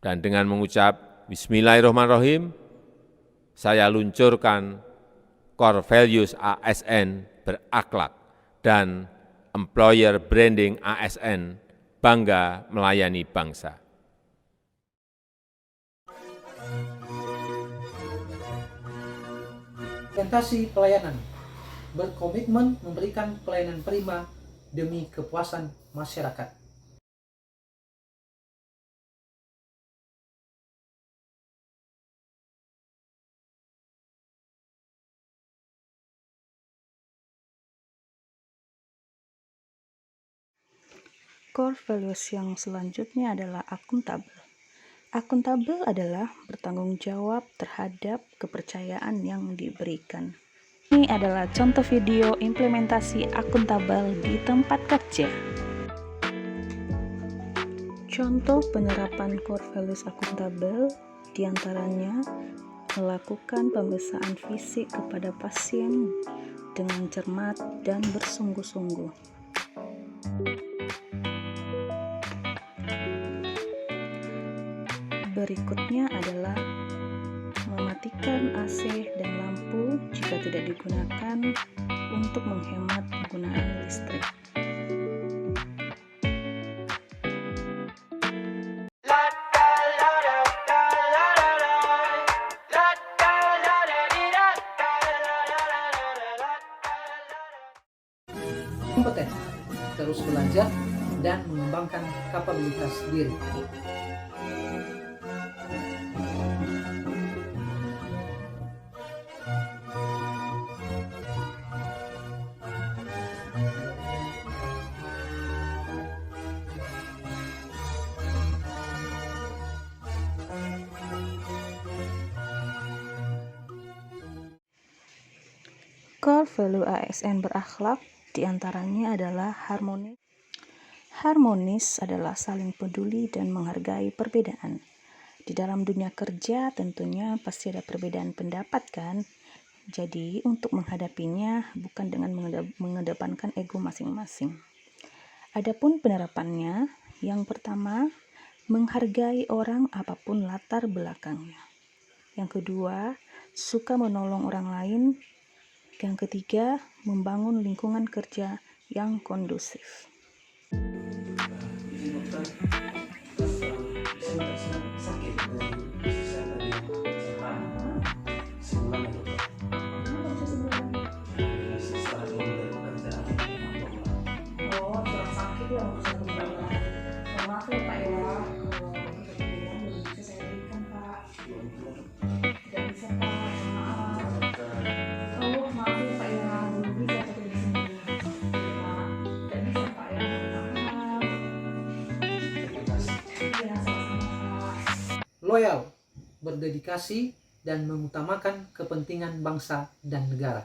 Dan dengan mengucap Bismillahirrahmanirrahim, saya luncurkan Core Values ASN berakhlak dan Employer Branding ASN bangga melayani bangsa. Orientasi pelayanan berkomitmen memberikan pelayanan prima demi kepuasan masyarakat. Core values yang selanjutnya adalah akuntabel. Akuntabel adalah bertanggung jawab terhadap kepercayaan yang diberikan. Ini adalah contoh video implementasi akuntabel di tempat kerja. Contoh penerapan core values akuntabel diantaranya melakukan pemeriksaan fisik kepada pasien dengan cermat dan bersungguh-sungguh. Berikutnya adalah mematikan AC dan lampu jika tidak digunakan untuk menghemat penggunaan listrik. Kompeten, terus belajar dan mengembangkan kapabilitas diri. Core value ASN berakhlak diantaranya adalah harmonis. Harmonis adalah saling peduli dan menghargai perbedaan. Di dalam dunia kerja tentunya pasti ada perbedaan pendapat kan? Jadi untuk menghadapinya bukan dengan mengedepankan ego masing-masing. Adapun penerapannya, yang pertama, menghargai orang apapun latar belakangnya. Yang kedua, suka menolong orang lain. Yang ketiga, membangun lingkungan kerja yang kondusif. Loyal, berdedikasi, dan mengutamakan kepentingan bangsa dan negara.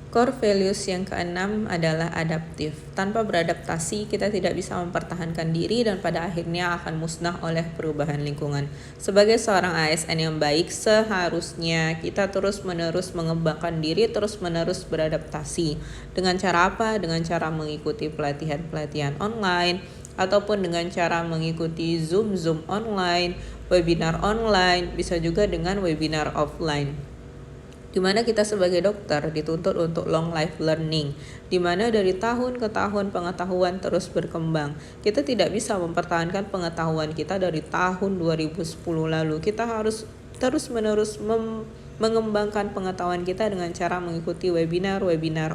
Core values yang keenam adalah adaptif. Tanpa beradaptasi, kita tidak bisa mempertahankan diri dan pada akhirnya akan musnah oleh perubahan lingkungan. Sebagai seorang ASN yang baik, seharusnya kita terus-menerus mengembangkan diri, terus-menerus beradaptasi. Dengan cara apa? Dengan cara mengikuti pelatihan-pelatihan online, ataupun dengan cara mengikuti Zoom online, webinar online, bisa juga dengan webinar offline. Di mana kita sebagai dokter dituntut untuk long life learning, di mana dari tahun ke tahun pengetahuan terus berkembang. Kita tidak bisa mempertahankan pengetahuan kita dari tahun 2010 lalu. Kita harus terus-menerus mengembangkan pengetahuan kita dengan cara mengikuti webinar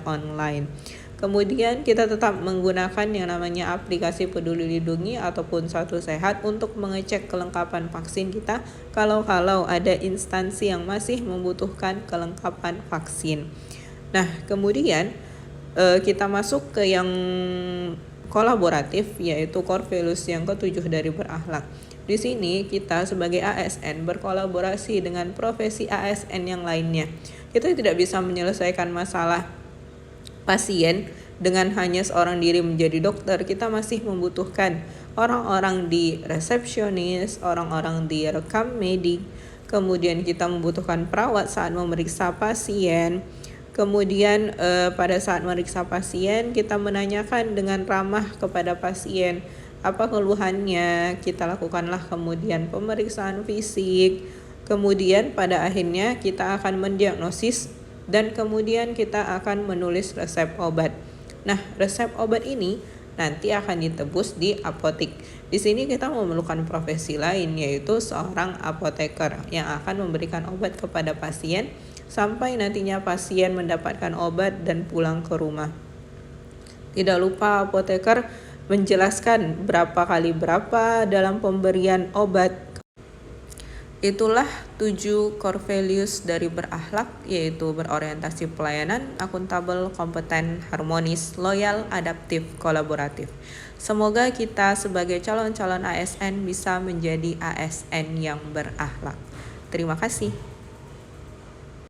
online. Kemudian kita tetap menggunakan yang namanya aplikasi Peduli Lindungi ataupun Satu Sehat untuk mengecek kelengkapan vaksin kita kalau ada instansi yang masih membutuhkan kelengkapan vaksin. Nah, kemudian kita masuk ke yang kolaboratif, yaitu core values yang ke-7 dari berakhlak. Di sini kita sebagai ASN berkolaborasi dengan profesi ASN yang lainnya. Kita tidak bisa menyelesaikan masalah pasien dengan hanya seorang diri menjadi dokter. Kita masih membutuhkan orang-orang di resepsionis, orang-orang di rekam medik, kemudian kita membutuhkan perawat saat memeriksa pasien, Kemudian pada saat meriksa pasien, kita menanyakan dengan ramah kepada pasien apa keluhannya, kita lakukanlah kemudian pemeriksaan fisik. Kemudian pada akhirnya kita akan mendiagnosis dan kemudian kita akan menulis resep obat. Nah, resep obat ini nanti akan ditebus di apotik. Di sini kita memerlukan profesi lain, yaitu seorang apoteker yang akan memberikan obat kepada pasien sampai nantinya pasien mendapatkan obat dan pulang ke rumah. Tidak lupa apoteker menjelaskan berapa kali berapa dalam pemberian obat. Itulah 7 core values dari berakhlak, yaitu berorientasi pelayanan, akuntabel, kompeten, harmonis, loyal, adaptif, kolaboratif. Semoga kita sebagai calon-calon ASN bisa menjadi ASN yang berakhlak. Terima kasih.